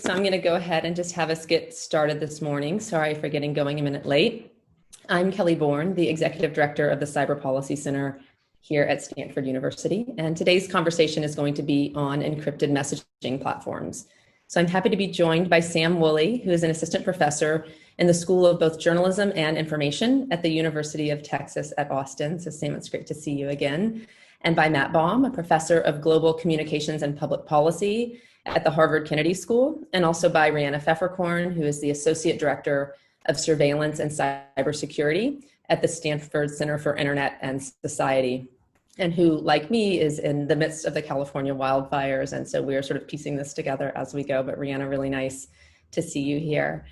So I'm going to go ahead and just have us get started this morning. Sorry for getting going a minute late. I'm Kelly Bourne, the Executive Director of the Cyber Policy Center here at Stanford University. And today's conversation is going to be on encrypted messaging platforms. So I'm happy to be joined by Sam Woolley, who is an assistant professor in the School of both Journalism and Information at the University of Texas at Austin. So Sam, it's great to see you again. And by Matt Baum, a professor of global communications and public policy at the Harvard Kennedy School, and also by Rhianna Pfefferkorn, who is the Associate Director of Surveillance and Cybersecurity at the Stanford Center for Internet and Society, and who, like me, is in the midst of the California wildfires. And so we are sort of piecing this together as we go, but Rhianna, really nice to see you here.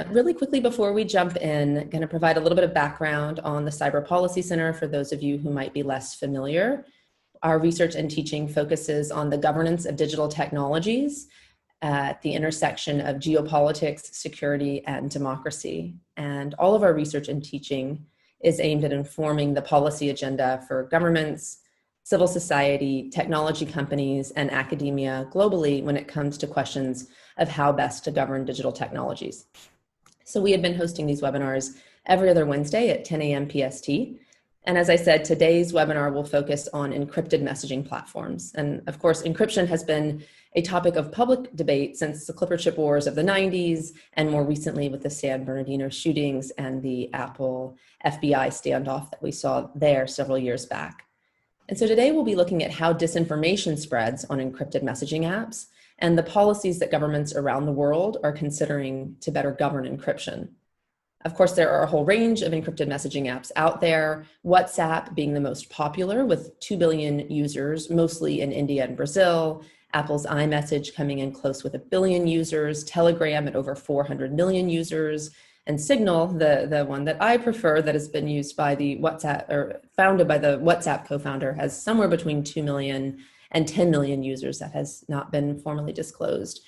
Really quickly before we jump in, going to provide a little bit of background on the Cyber Policy Center for those of you who might be less familiar. Our research and teaching focuses on the governance of digital technologies at the intersection of geopolitics, security, and democracy. And all of our research and teaching is aimed at informing the policy agenda for governments, civil society, technology companies, and academia globally when it comes to questions of how best to govern digital technologies. So we have been hosting these webinars every other Wednesday at 10 a.m. PST. And as I said, today's webinar will focus on encrypted messaging platforms. And of course, encryption has been a topic of public debate since the Clipper chip wars of the 90s, and more recently with the San Bernardino shootings and the Apple FBI standoff that we saw there several years back. And so today we'll be looking at how disinformation spreads on encrypted messaging apps and the policies that governments around the world are considering to better govern encryption. Of course, there are a whole range of encrypted messaging apps out there, WhatsApp being the most popular with 2 billion users, mostly in India and Brazil, Apple's iMessage coming in close with 1 billion users, Telegram at over 400 million users, and Signal, the one that I prefer that has been used by the WhatsApp, or founded by the WhatsApp co-founder, has somewhere between 2 million and 10 million users that has not been formally disclosed.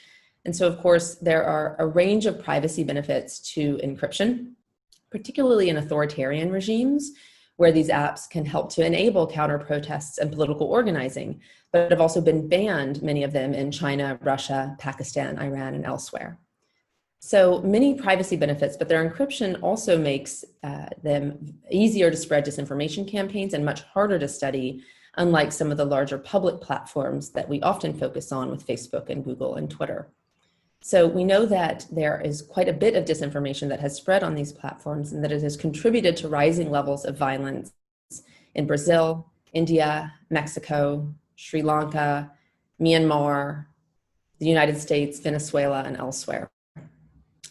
And so, of course, there are a range of privacy benefits to encryption, particularly in authoritarian regimes, where these apps can help to enable counter-protests and political organizing, but have also been banned, many of them, in China, Russia, Pakistan, Iran, and elsewhere. So many privacy benefits, but their encryption also makes them easier to spread disinformation campaigns and much harder to study, unlike some of the larger public platforms that we often focus on with Facebook and Google and Twitter. So we know that there is quite a bit of disinformation that has spread on these platforms and that it has contributed to rising levels of violence in Brazil, India, Mexico, Sri Lanka, Myanmar, the United States, Venezuela, and elsewhere.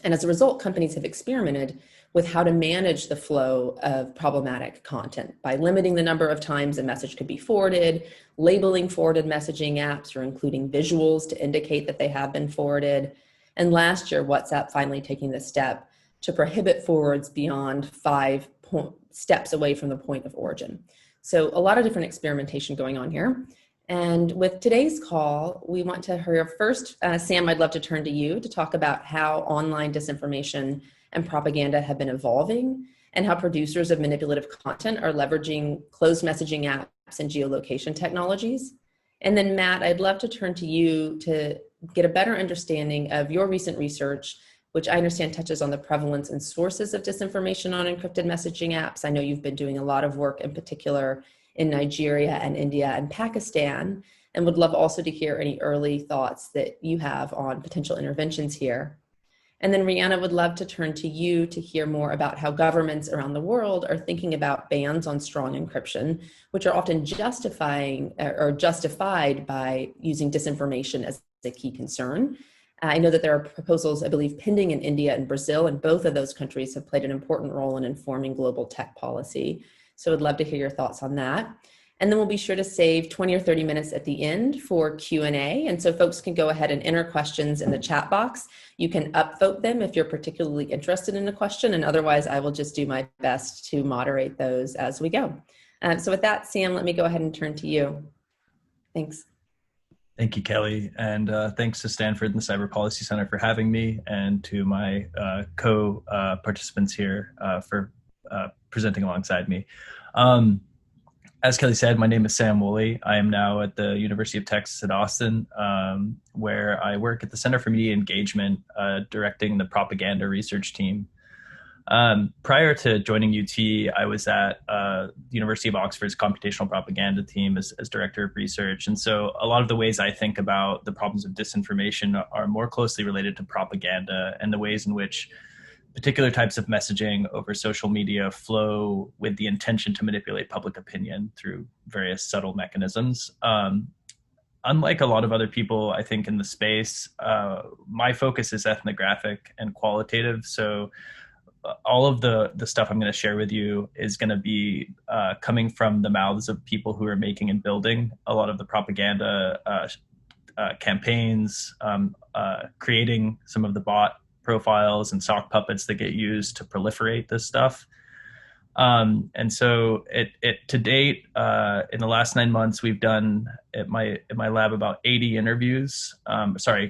And as a result, companies have experimented with how to manage the flow of problematic content by limiting the number of times a message could be forwarded, labeling forwarded messaging apps, or including visuals to indicate that they have been forwarded. And last year, WhatsApp finally taking the step to prohibit forwards beyond 5 steps away from the point of origin. So a lot of different experimentation going on here. And with today's call, we want to hear first, Sam, I'd love to turn to you to talk about how online disinformation and propaganda have been evolving and how producers of manipulative content are leveraging closed messaging apps and geolocation technologies. And then Matt, I'd love to turn to you to get a better understanding of your recent research, which I understand touches on the prevalence and sources of disinformation on encrypted messaging apps. I know you've been doing a lot of work in particular in Nigeria and India and Pakistan, and would love also to hear any early thoughts that you have on potential interventions here. And then Rhianna, would love to turn to you to hear more about how governments around the world are thinking about bans on strong encryption, which are often justified by using disinformation as a key concern. I know that there are proposals, I believe, pending in India and Brazil, and both of those countries have played an important role in informing global tech policy. So I'd love to hear your thoughts on that. And then we'll be sure to save 20 or 30 minutes at the end for Q&A. And so folks can go ahead and enter questions in the chat box. You can upvote them if you're particularly interested in a question, and otherwise I will just do my best to moderate those as we go. So with that, Sam, let me go ahead and turn to you. Thanks. Thank you, Kelly. And thanks to Stanford and the Cyber Policy Center for having me, and to my co-participants here for presenting alongside me. As Kelly said, my name is Sam Woolley. I am now at the University of Texas at Austin, where I work at the Center for Media Engagement, directing the propaganda research team. Prior to joining UT, I was at the University of Oxford's computational propaganda team as director of research. And so a lot of the ways I think about the problems of disinformation are more closely related to propaganda and the ways in which particular types of messaging over social media flow with the intention to manipulate public opinion through various subtle mechanisms. Unlike a lot of other people, I think, in the space, my focus is ethnographic and qualitative. So all of the stuff I'm going to share with you is going to be coming from the mouths of people who are making and building a lot of the propaganda campaigns, creating some of the bot profiles and sock puppets that get used to proliferate this stuff. And so to date, in the last 9 months, we've done at my lab about 80 interviews,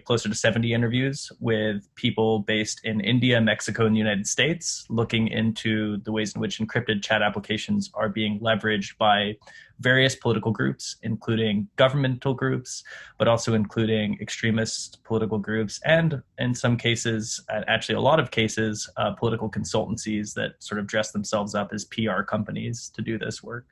closer to 70 interviews with people based in India, Mexico, and the United States, looking into the ways in which encrypted chat applications are being leveraged by various political groups, including governmental groups, but also including extremist political groups, and in some cases, actually a lot of cases, political consultancies that sort of dress themselves up as PR companies to do this work.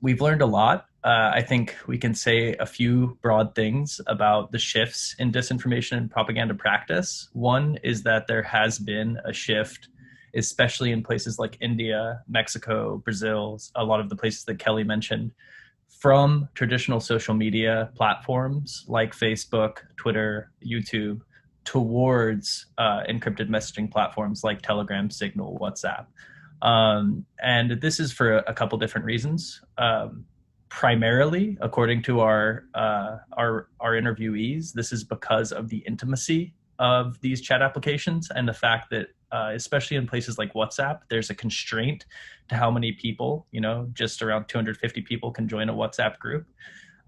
We've learned a lot. I think we can say a few broad things about the shifts in disinformation and propaganda practice. One is that there has been a shift, especially in places like India, Mexico, Brazil, a lot of the places that Kelly mentioned, from traditional social media platforms like Facebook, Twitter, YouTube, towards encrypted messaging platforms like Telegram, Signal, WhatsApp. And this is for a couple different reasons. Primarily, according to our interviewees, this is because of the intimacy of these chat applications and the fact that, especially in places like WhatsApp, there's a constraint to how many people, just around 250 people can join a WhatsApp group.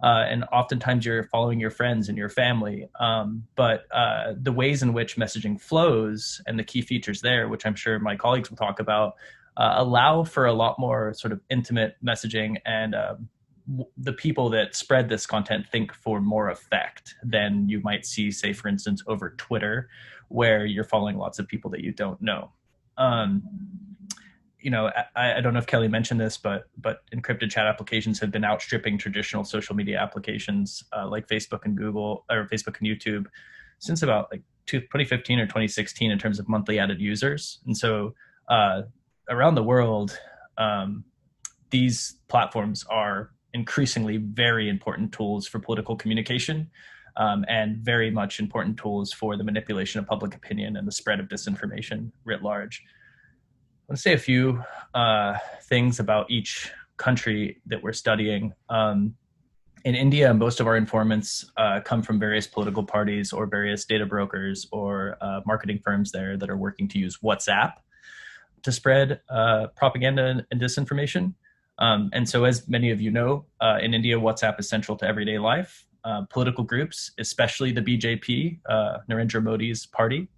And oftentimes you're following your friends and your family. But the ways in which messaging flows and the key features there, which I'm sure my colleagues will talk about, allow for a lot more sort of intimate messaging, and the people that spread this content think for more effect than you might see, say, for instance, over Twitter, where you're following lots of people that you don't know. I don't know if Kelly mentioned this, but encrypted chat applications have been outstripping traditional social media applications like Facebook and Google, or Facebook and YouTube, since about like 2015 or 2016 in terms of monthly added users. And so around the world, these platforms are increasingly very important tools for political communication, and very much important tools for the manipulation of public opinion and the spread of disinformation writ large. I want to say a few things about each country that we're studying. In India, most of our informants come from various political parties or various data brokers or marketing firms there that are working to use WhatsApp to spread propaganda and disinformation. And so, as many of you know, in India, WhatsApp is central to everyday life. Political groups, especially the BJP, Narendra Modi's party,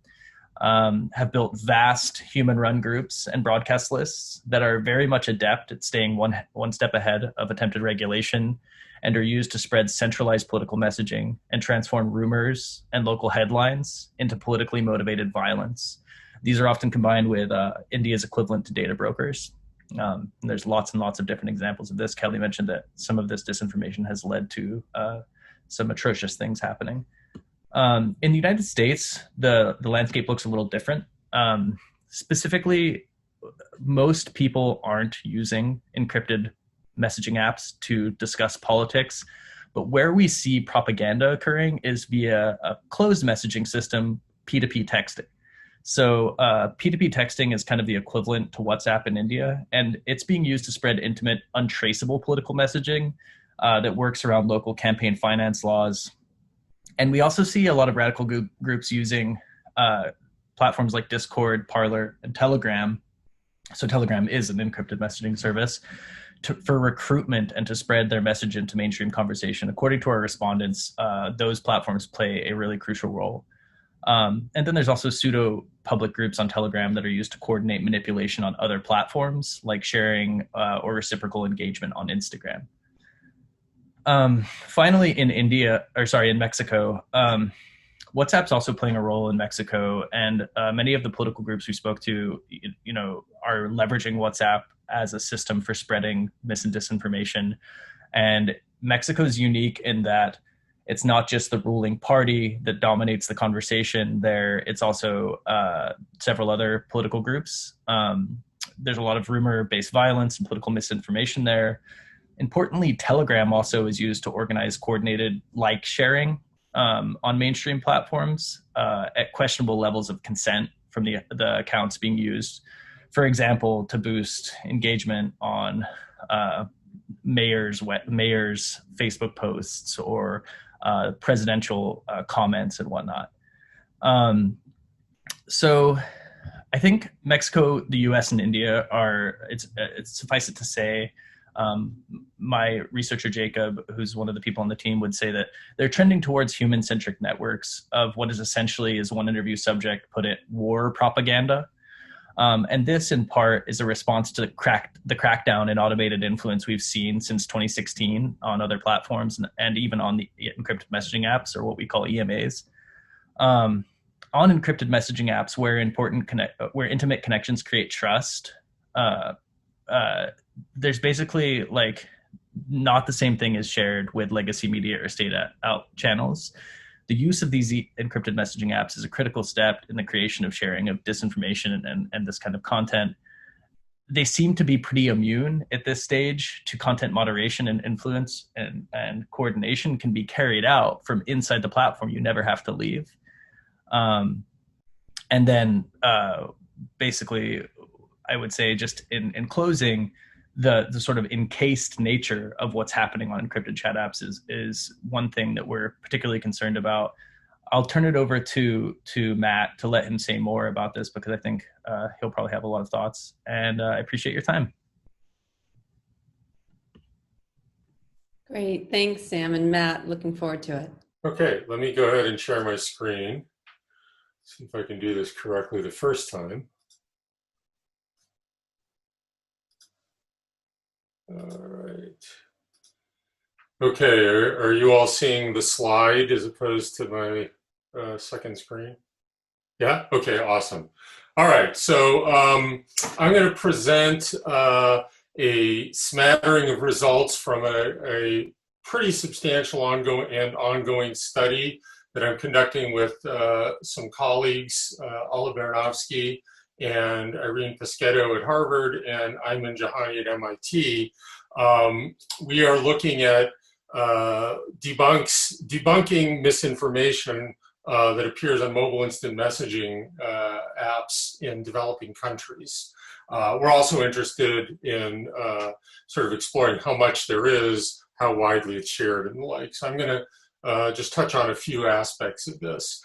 have built vast human-run groups and broadcast lists that are very much adept at staying one step ahead of attempted regulation, and are used to spread centralized political messaging and transform rumors and local headlines into politically motivated violence. These are often combined with India's equivalent to data brokers. And there's lots and lots of different examples of this. Kelly mentioned that some of this disinformation has led to some atrocious things happening. In the United States, the landscape looks a little different. Specifically, most people aren't using encrypted messaging apps to discuss politics, but where we see propaganda occurring is via a closed messaging system, P2P texting. So P2P texting is kind of the equivalent to WhatsApp in India, and it's being used to spread intimate, untraceable political messaging that works around local campaign finance laws. And we also see a lot of radical groups using platforms like Discord, Parler, and Telegram. So Telegram is an encrypted messaging service for recruitment and to spread their message into mainstream conversation. According to our respondents, those platforms play a really crucial role. And then there's also pseudo public groups on Telegram that are used to coordinate manipulation on other platforms, like sharing or reciprocal engagement on Instagram. Finally, in Mexico, WhatsApp's also playing a role in Mexico, and many of the political groups we spoke to, are leveraging WhatsApp as a system for spreading mis and disinformation. And Mexico's unique in that it's not just the ruling party that dominates the conversation there. It's also several other political groups. There's a lot of rumor-based violence and political misinformation there. Importantly, Telegram also is used to organize coordinated like sharing on mainstream platforms at questionable levels of consent from the accounts being used. For example, to boost engagement on mayor's Facebook posts or presidential comments and whatnot. So I think Mexico, the US, and India it's suffice it to say, my researcher Jacob, who's one of the people on the team, would say that they're trending towards human-centric networks of what is essentially, as one interview subject put it, war propaganda. And this, in part, is a response to the crackdown in automated influence we've seen since 2016 on other platforms and even on the encrypted messaging apps, or what we call EMAs. On encrypted messaging apps, where intimate connections create trust, there's basically like not the same thing as shared with legacy media or state out channels. The use of these encrypted messaging apps is a critical step in the creation of sharing of disinformation and this kind of content. They seem to be pretty immune at this stage to content moderation, and influence and coordination can be carried out from inside the platform. You never have to leave. And then basically, I would say just in closing, the sort of encased nature of what's happening on encrypted chat apps is one thing that we're particularly concerned about. I'll turn it over to Matt to let him say more about this, because I think he'll probably have a lot of thoughts, and I appreciate your time. Great, thanks, Sam. And Matt, looking forward to it. Okay, let me go ahead and share my screen. See if I can do this correctly the first time. All right. Okay, are you all seeing the slide as opposed to my second screen? Yeah, okay, awesome. All right, so I'm going to present a smattering of results from a pretty substantial ongoing study that I'm conducting with some colleagues, Olive Baranovsky and Irene Pescetto at Harvard and Ayman Jahani at MIT. We are looking at debunking misinformation that appears on mobile instant messaging apps in developing countries. We're also interested in sort of exploring how much there is, how widely it's shared, and the like. So I'm going to just touch on a few aspects of this.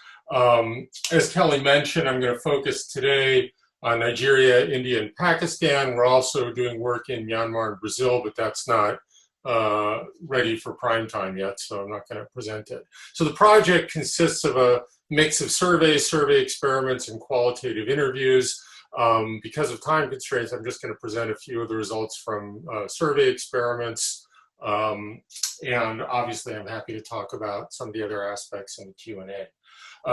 As Kelly mentioned, I'm going to focus today on Nigeria, India, and Pakistan. We're also doing work in Myanmar and Brazil, but that's not ready for prime time yet, so I'm not going to present it. So the project consists of a mix of surveys, survey experiments, and qualitative interviews. Because of time constraints, I'm just going to present a few of the results from survey experiments. And obviously, I'm happy to talk about some of the other aspects in the Q&A.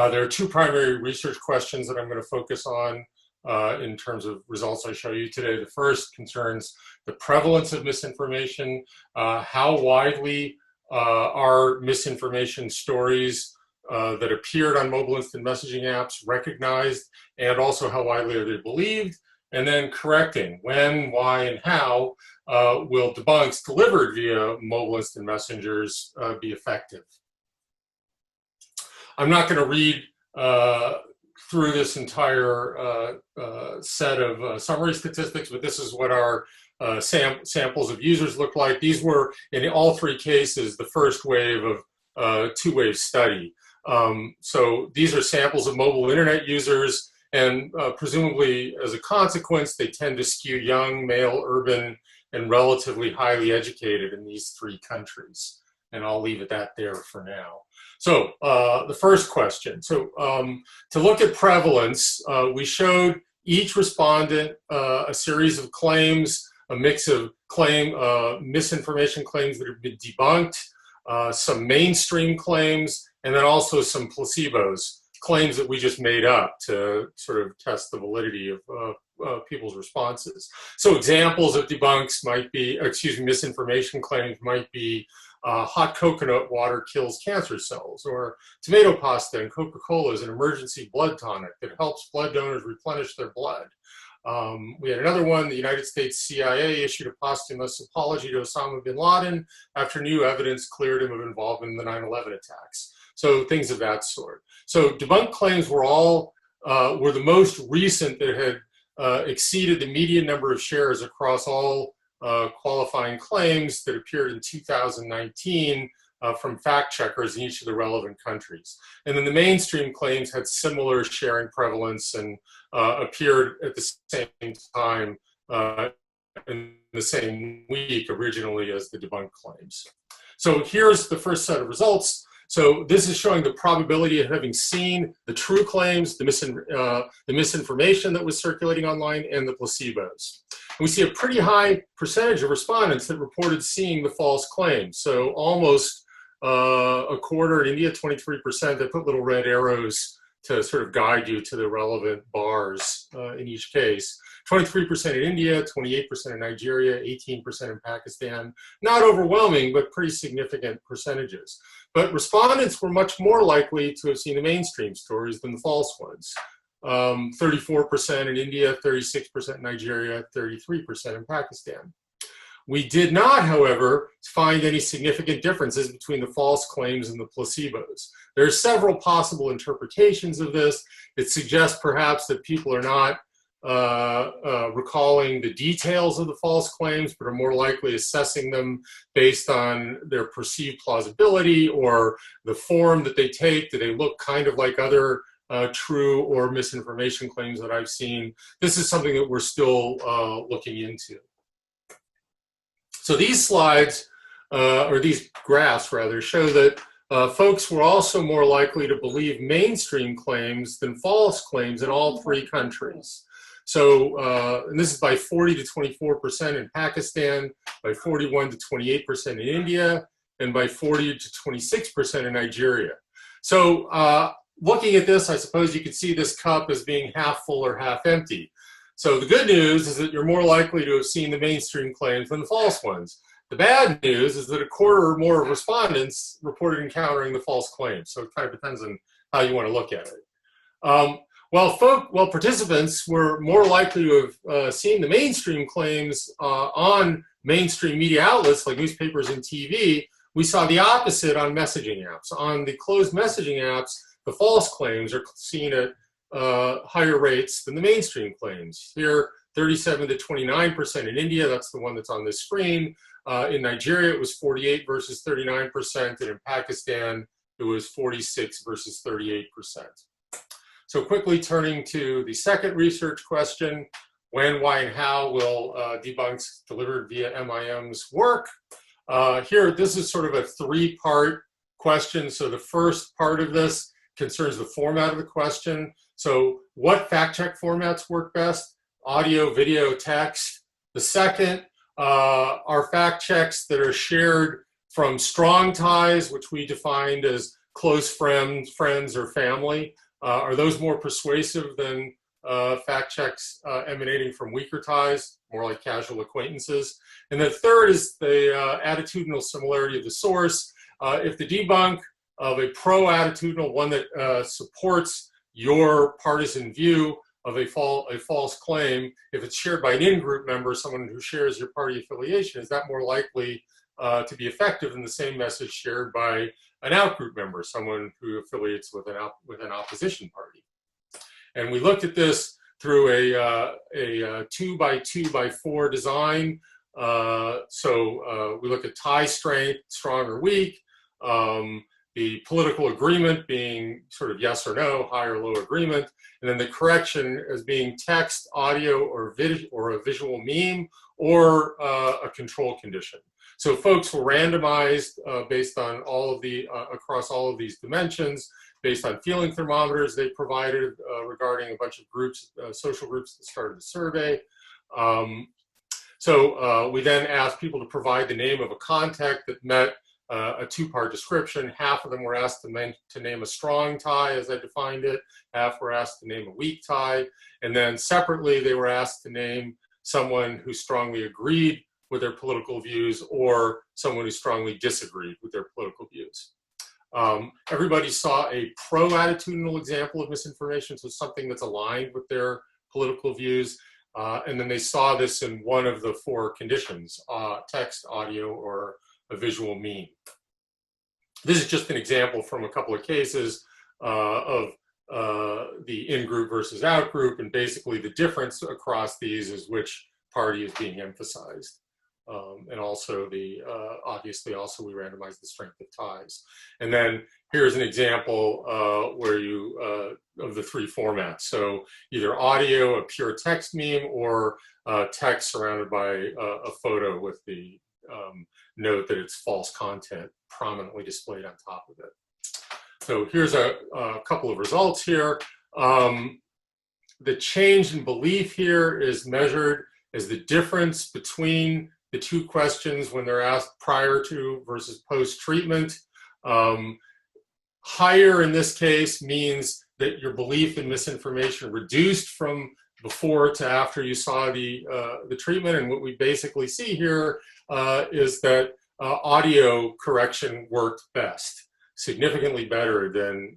There are two primary research questions that I'm going to focus on in terms of results I show you today. The first concerns the prevalence of misinformation. How widely are misinformation stories that appeared on mobile instant messaging apps recognized, and also how widely are they believed? And then correcting when, why, and how will debunks delivered via mobile instant messengers be effective? I'm not going to read through this entire set of summary statistics, but this is what our samples of users look like. These were, in all three cases, the first wave of two-wave study. So these are samples of mobile internet users, and presumably as a consequence, they tend to skew young, male, urban, and relatively highly educated in these three countries. And I'll leave it at that there for now. So the first question. So to look at prevalence, we showed each respondent a series of claims, a mix of misinformation claims that have been debunked, some mainstream claims, and then also some placebos, claims that we just made up to sort of test the validity of people's responses. So examples of debunks might be, misinformation claims might be hot coconut water kills cancer cells, or tomato pasta and Coca-Cola is an emergency blood tonic that helps blood donors replenish their blood. We had another one, the United States CIA issued a posthumous apology to Osama bin Laden after new evidence cleared him of involvement in the 9/11 attacks. So things of that sort. So debunked claims were were the most recent that had exceeded the median number of shares across all qualifying claims that appeared in 2019 from fact checkers in each of the relevant countries. And then the mainstream claims had similar sharing prevalence and appeared at the same time in the same week originally as the debunked claims. So here's the first set of results. So this is showing the probability of having seen the true claims, the misinformation that was circulating online, and the placebos. And we see a pretty high percentage of respondents that reported seeing the false claims. So almost a quarter in India, 23%. They put little red arrows to sort of guide you to the relevant bars in each case. 23% in India, 28% in Nigeria, 18% in Pakistan. Not overwhelming, but pretty significant percentages. But respondents were much more likely to have seen the mainstream stories than the false ones. 34% in India, 36% in Nigeria, 33% in Pakistan. We did not, however, find any significant differences between the false claims and the placebos. There are several possible interpretations of this. It suggests perhaps that people are not recalling the details of the false claims, but are more likely assessing them based on their perceived plausibility or the form that they take. Do they look kind of like other true or misinformation claims that I've seen? This is something that we're still looking into. So these slides, or these graphs rather, show that folks were also more likely to believe mainstream claims than false claims in all three countries. So, and this is by 40 to 24% in Pakistan, by 41 to 28% in India, and by 40 to 26% in Nigeria. So looking at this, I suppose you could see this cup as being half full or half empty. So the good news is that you're more likely to have seen the mainstream claims than the false ones. The bad news is that a quarter or more of respondents reported encountering the false claims. So it kind of depends on how you want to look at it. While participants were more likely to have seen the mainstream claims on mainstream media outlets like newspapers and TV, we saw the opposite on messaging apps. On the closed messaging apps, the false claims are seen at higher rates than the mainstream claims. Here, 37 to 29% in India, that's the one that's on this screen. In Nigeria, it was 48 versus 39%, and in Pakistan, it was 46 versus 38%. So quickly turning to the second research question, when, why, and how will debunks delivered via MIMs work? Here, this is sort of a three-part question. So the first part of this concerns the format of the question. So what fact check formats work best? Audio, video, text. The second are fact checks that are shared from strong ties, which we defined as close friends or family. Are those more persuasive than fact checks emanating from weaker ties, more like casual acquaintances? And the third is the attitudinal similarity of the source. If the debunk of a pro-attitudinal, one that supports your partisan view of a false claim, if it's shared by an in-group member, someone who shares your party affiliation, is that more likely to be effective than the same message shared by an out-group member, someone who affiliates with an opposition party? And we looked at this through a 2x2x4 design. So we look at tie strength, strong or weak, the political agreement being sort of yes or no, high or low agreement, and then the correction as being text, audio, or a visual meme, or a control condition. So folks were randomized based on all of the, across all of these dimensions, based on feeling thermometers they provided regarding a bunch of groups, social groups that started the survey. So we then asked people to provide the name of a contact that met a two-part description. Half of them were asked to name a strong tie, as I defined it. Half were asked to name a weak tie. And then separately, they were asked to name someone who strongly agreed with their political views or someone who strongly disagreed with their political views. Everybody saw a pro-attitudinal example of misinformation, so something that's aligned with their political views. And then they saw this in one of the four conditions, text, audio, or a visual meme. This is just an example from a couple of cases of the in-group versus out-group, and basically the difference across these is which party is being emphasized. And also obviously also we randomized the strength of ties. And then here's an example where of the three formats. So either audio, a pure text meme, or text surrounded by a photo with the note that it's false content prominently displayed on top of it. So here's a couple of results here. The change in belief here is measured as the difference between the two questions when they're asked prior to versus post-treatment. Higher in this case means that your belief in misinformation reduced from before to after you saw the treatment. And what we basically see here is that audio correction worked best, significantly better than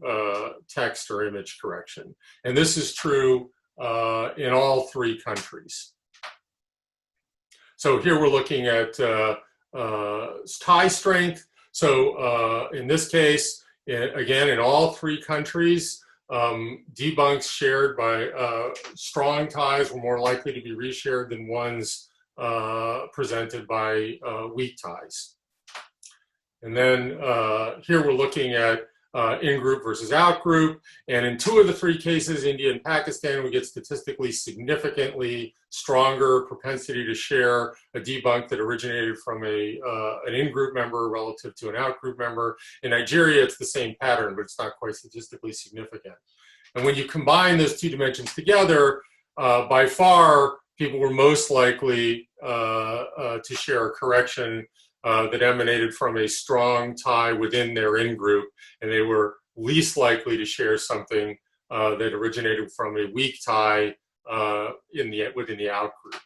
text or image correction. And this is true in all three countries. So here we're looking at tie strength. So in this case, again, in all three countries, debunks shared by strong ties were more likely to be reshared than ones presented by weak ties. And then here we're looking at in-group versus out-group. And in two of the three cases, India and Pakistan, we get statistically significantly stronger propensity to share a debunk that originated from an in-group member relative to an out-group member. In Nigeria, it's the same pattern, but it's not quite statistically significant. And when you combine those two dimensions together, by far, people were most likely to share a correction that emanated from a strong tie within their in-group, and they were least likely to share something that originated from a weak tie within the out-group.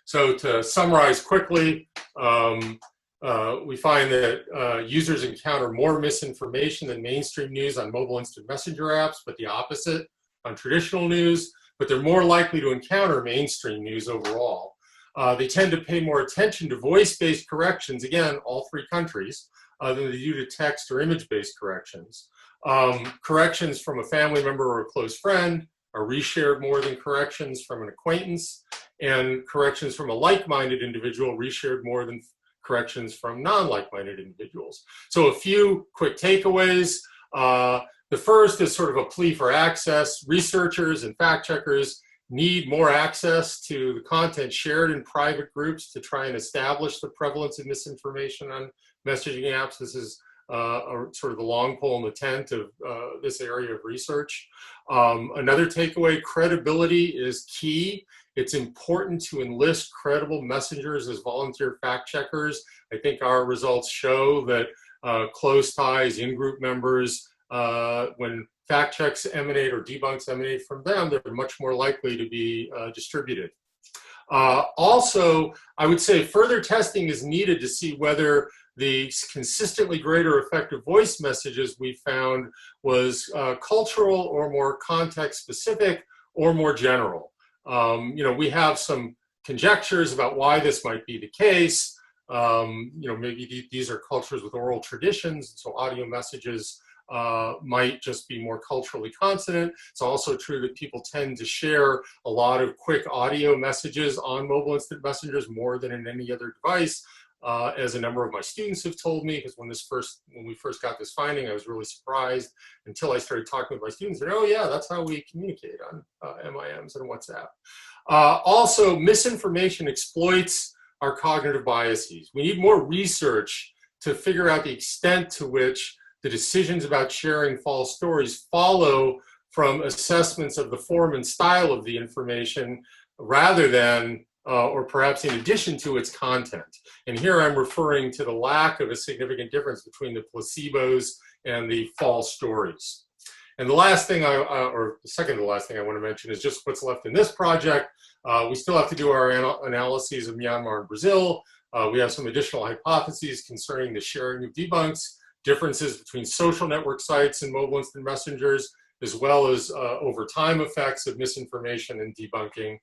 So to summarize quickly, we find that users encounter more misinformation than mainstream news on mobile instant messenger apps, but the opposite on traditional news, but they're more likely to encounter mainstream news overall. They tend to pay more attention to voice-based corrections, again, all three countries, than they do to text or image-based corrections. Corrections from a family member or a close friend are reshared more than corrections from an acquaintance, and corrections from a like-minded individual reshared more than corrections from non-like-minded individuals. So a few quick takeaways. The first is sort of a plea for access. Researchers and fact-checkers need more access to the content shared in private groups to try and establish the prevalence of misinformation on messaging apps. This is sort of the long pole in the tent of this area of research. Another takeaway, credibility is key. It's important to enlist credible messengers as volunteer fact checkers. I think our results show that close ties, in-group members, when fact checks emanate or debunks emanate from them, they're much more likely to be distributed. Also, I would say further testing is needed to see whether the consistently greater effective voice messages we found was cultural or more context specific or more general. We have some conjectures about why this might be the case. Maybe these are cultures with oral traditions, so audio messages might just be more culturally consonant. It's also true that people tend to share a lot of quick audio messages on mobile instant messengers more than in any other device, as a number of my students have told me, because when we first got this finding, I was really surprised until I started talking with my students. And oh yeah, that's how we communicate on MIMs and WhatsApp. Also, misinformation exploits our cognitive biases. We need more research to figure out the extent to which the decisions about sharing false stories follow from assessments of the form and style of the information rather than, or perhaps in addition to, its content. And here I'm referring to the lack of a significant difference between the placebos and the false stories. And the last thing or the second to the last thing I want to mention is just what's left in this project. We still have to do our analyses of Myanmar and Brazil. We have some additional hypotheses concerning the sharing of debunks, differences between social network sites and mobile instant messengers, as well as over time effects of misinformation and debunking.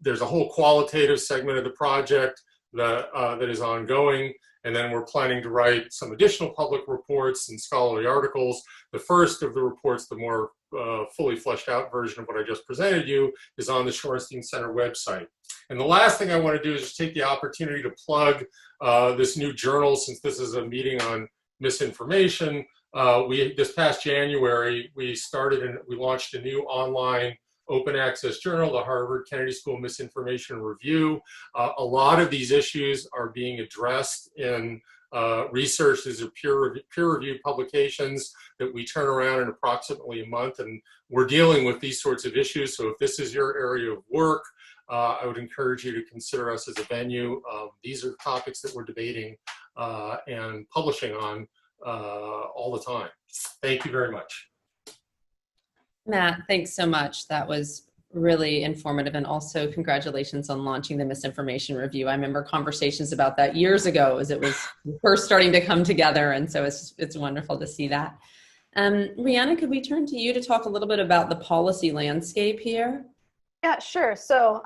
There's a whole qualitative segment of the project that is ongoing. And then we're planning to write some additional public reports and scholarly articles. The first of the reports, the more fully fleshed out version of what I just presented you, is on the Shorenstein Center website. And the last thing I want to do is just take the opportunity to plug this new journal, since this is a meeting on misinformation. This past January, we launched a new online open access journal, the Harvard Kennedy School Misinformation Review. A lot of these issues are being addressed in research. These are peer-reviewed publications that we turn around in approximately a month, and we're dealing with these sorts of issues. So if this is your area of work, I would encourage you to consider us as a venue. These are topics that we're debating and publishing on all the time. Thank you very much. Matt, thanks so much. That was really informative, and also congratulations on launching the Misinformation Review. I remember conversations about that years ago as it was first starting to come together, and so it's wonderful to see that. Rhianna, could we turn to you to talk a little bit about the policy landscape here? Yeah, sure. So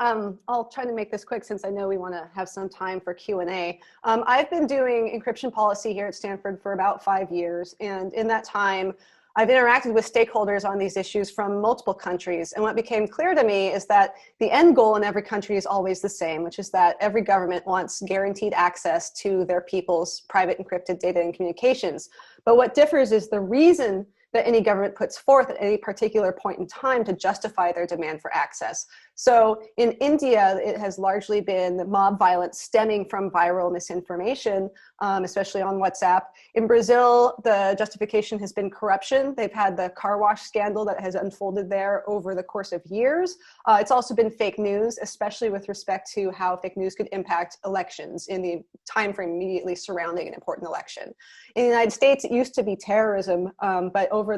I'll try to make this quick since I know we want to have some time for Q&A. I've been doing encryption policy here at Stanford for about 5 years, and in that time, I've interacted with stakeholders on these issues from multiple countries. And what became clear to me is that the end goal in every country is always the same, which is that every government wants guaranteed access to their people's private encrypted data and communications. But what differs is the reason that any government puts forth at any particular point in time to justify their demand for access. So in India, it has largely been mob violence stemming from viral misinformation, especially on WhatsApp. In Brazil, the justification has been corruption. They've had the car wash scandal that has unfolded there over the course of years. It's also been fake news, especially with respect to how fake news could impact elections in the time frame immediately surrounding an important election. In the United States, it used to be terrorism, but over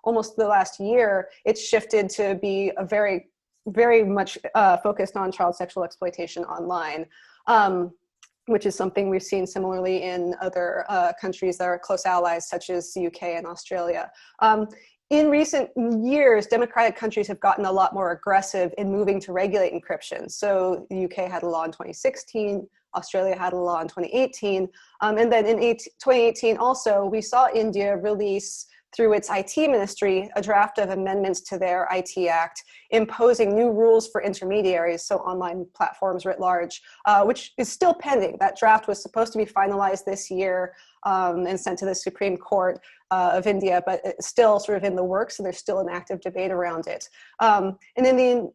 almost the last year, it's shifted to be a very much focused on child sexual exploitation online, which is something we've seen similarly in other countries that are close allies, such as the UK and Australia. In recent years, democratic countries have gotten a lot more aggressive in moving to regulate encryption. So the UK had a law in 2016, Australia had a law in 2018, and then in 2018 also, we saw India release through its IT ministry, a draft of amendments to their IT Act, imposing new rules for intermediaries, so online platforms writ large, which is still pending. That draft was supposed to be finalized this year and sent to the Supreme Court of India, but it's still sort of in the works, so there's still an active debate around it. And in the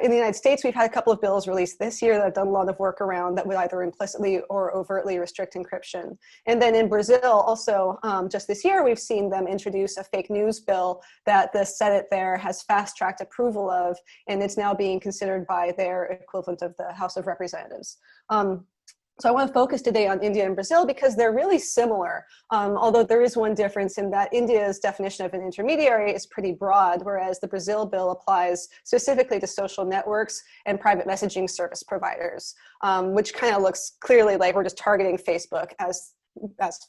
United States, we've had a couple of bills released this year that have done a lot of work around that would either implicitly or overtly restrict encryption. And then in Brazil, also just this year, we've seen them introduce a fake news bill that the Senate there has fast-tracked approval of, and it's now being considered by their equivalent of the House of Representatives. So I want to focus today on India and Brazil because they're really similar, although there is one difference in that India's definition of an intermediary is pretty broad, whereas the Brazil bill applies specifically to social networks and private messaging service providers, which kind of looks clearly like we're just targeting Facebook as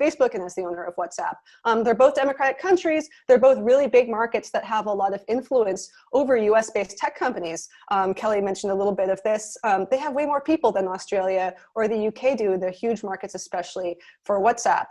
Facebook and as the owner of WhatsApp. They're both democratic countries. They're both really big markets that have a lot of influence over US-based tech companies. Kelly mentioned a little bit of this. They have way more people than Australia or the UK do. They're huge markets, especially for WhatsApp.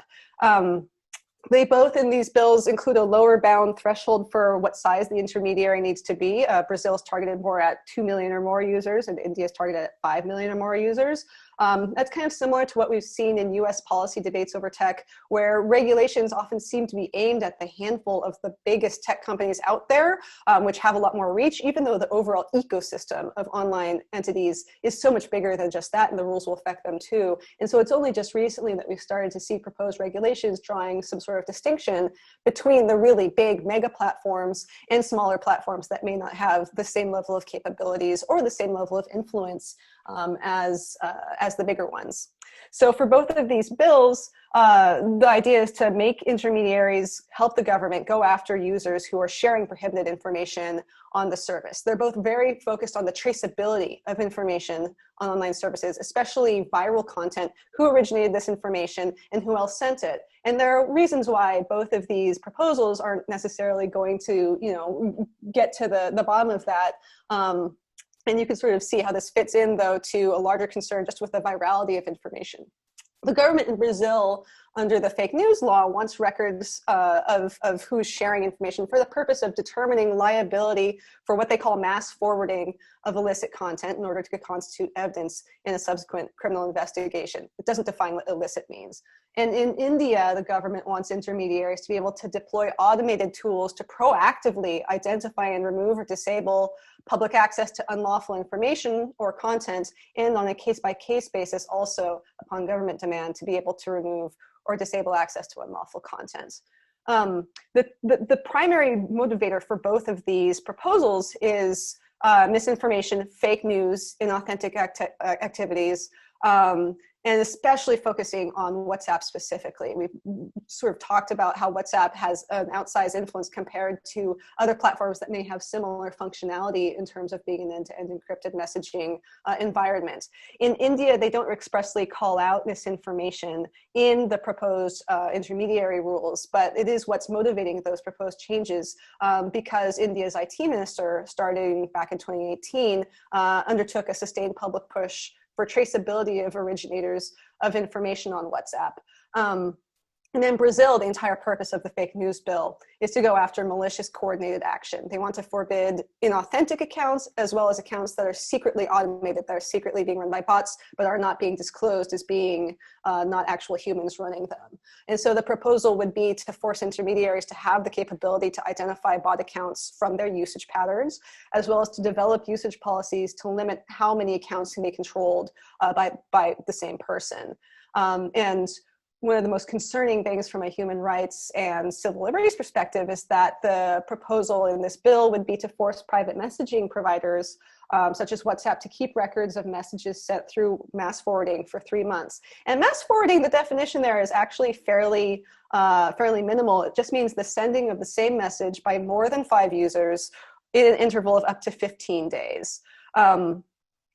They both in these bills include a lower bound threshold for what size the intermediary needs to be. Brazil is targeted more at 2 million or more users, and India is targeted at 5 million or more users. That's kind of similar to what we've seen in US policy debates over tech, where regulations often seem to be aimed at the handful of the biggest tech companies out there, which have a lot more reach, even though the overall ecosystem of online entities is so much bigger than just that, and the rules will affect them too. And so it's only just recently that we've started to see proposed regulations drawing some sort of distinction between the really big mega platforms and smaller platforms that may not have the same level of capabilities or the same level of influence as the bigger ones. So for both of these bills, the idea is to make intermediaries help the government go after users who are sharing prohibited information on the service. They're both very focused on the traceability of information on online services, especially viral content, who originated this information and who else sent it. And there are reasons why both of these proposals aren't necessarily going to, get to the bottom of that. And you can sort of see how this fits in, though, to a larger concern just with the virality of information. The government in Brazil, under the fake news law, wants records of who's sharing information for the purpose of determining liability for what they call mass forwarding of illicit content in order to constitute evidence in a subsequent criminal investigation. It doesn't define what illicit means. And in India, the government wants intermediaries to be able to deploy automated tools to proactively identify and remove or disable public access to unlawful information or content, and on a case-by-case basis also, upon government demand, to be able to remove or disable access to unlawful content. The primary motivator for both of these proposals is misinformation, fake news, inauthentic activities, and especially focusing on WhatsApp specifically. We've sort of talked about how WhatsApp has an outsized influence compared to other platforms that may have similar functionality in terms of being an end-to-end encrypted messaging environment. In India, they don't expressly call out misinformation in the proposed intermediary rules, but it is what's motivating those proposed changes because India's IT minister, starting back in 2018, undertook a sustained public push for traceability of originators of information on WhatsApp. And in Brazil, the entire purpose of the fake news bill is to go after malicious coordinated action. They want to forbid inauthentic accounts as well as accounts that are secretly automated, that are secretly being run by bots, but are not being disclosed as being not actual humans running them. And so the proposal would be to force intermediaries to have the capability to identify bot accounts from their usage patterns, as well as to develop usage policies to limit how many accounts can be controlled by the same person. And one of the most concerning things from a human rights and civil liberties perspective is that the proposal in this bill would be to force private messaging providers, such as WhatsApp, to keep records of messages sent through mass forwarding for 3 months. And mass forwarding, the definition there is actually fairly minimal. It just means the sending of the same message by more than 5 users in an interval of up to 15 days.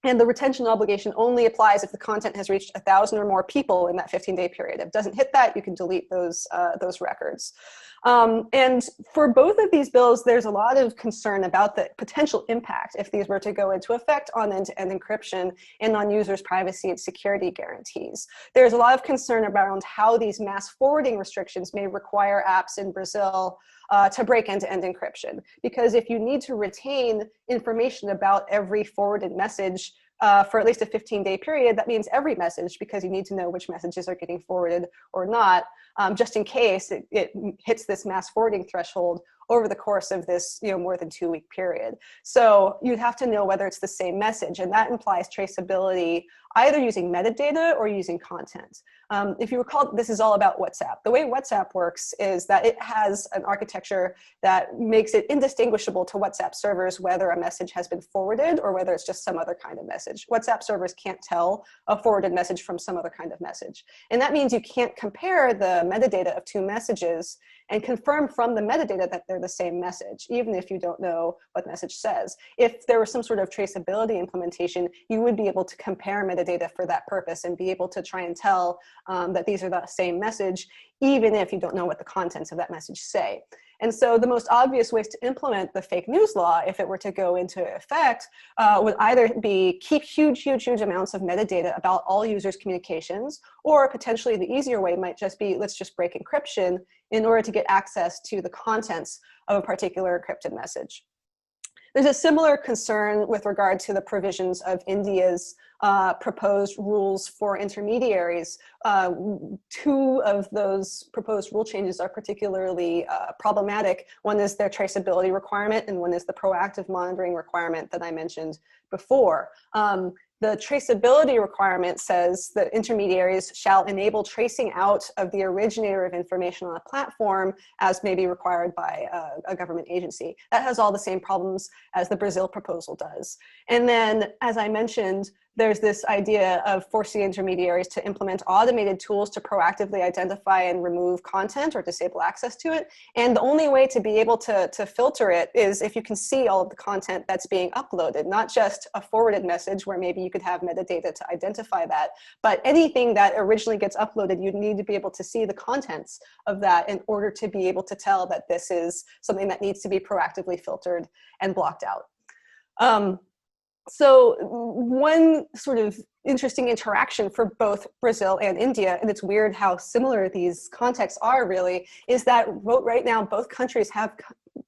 And the retention obligation only applies if the content has reached 1,000 or more people in that 15-day period. If it doesn't hit that, you can delete those records. And for both of these bills, there's a lot of concern about the potential impact if these were to go into effect on end-to-end encryption and on users' privacy and security guarantees. There's a lot of concern around how these mass forwarding restrictions may require apps in Brazil to break end-to-end encryption. Because if you need to retain information about every forwarded message for at least a 15-day period, that means every message, because you need to know which messages are getting forwarded or not, just in case it hits this mass forwarding threshold over the course of this more than 2-week period. So you'd have to know whether it's the same message, and that implies traceability either using metadata or using content. If you recall, this is all about WhatsApp. The way WhatsApp works is that it has an architecture that makes it indistinguishable to WhatsApp servers whether a message has been forwarded or whether it's just some other kind of message. WhatsApp servers can't tell a forwarded message from some other kind of message. And that means you can't compare the metadata of 2 messages and confirm from the metadata that they're the same message, even if you don't know what the message says. If there was some sort of traceability implementation, you would be able to compare metadata for that purpose and be able to try and tell that these are the same message, even if you don't know what the contents of that message say. And so the most obvious ways to implement the fake news law, if it were to go into effect, would either be keep huge amounts of metadata about all users' communications, or potentially the easier way might just be, let's just break encryption in order to get access to the contents of a particular encrypted message. There's a similar concern with regard to the provisions of India's proposed rules for intermediaries. Two of those proposed rule changes are particularly problematic. One is their traceability requirement, and one is the proactive monitoring requirement that I mentioned before. The traceability requirement says that intermediaries shall enable tracing out of the originator of information on a platform as may be required by a government agency. That has all the same problems as the Brazil proposal does. And then, as I mentioned, there's this idea of forcing intermediaries to implement automated tools to proactively identify and remove content or disable access to it. And the only way to be able to filter it is if you can see all of the content that's being uploaded, not just a forwarded message where maybe you could have metadata to identify that, but anything that originally gets uploaded, you need to be able to see the contents of that in order to be able to tell that this is something that needs to be proactively filtered and blocked out. So one sort of interesting interaction for both Brazil and India, and it's weird how similar these contexts are really, is that right now both countries have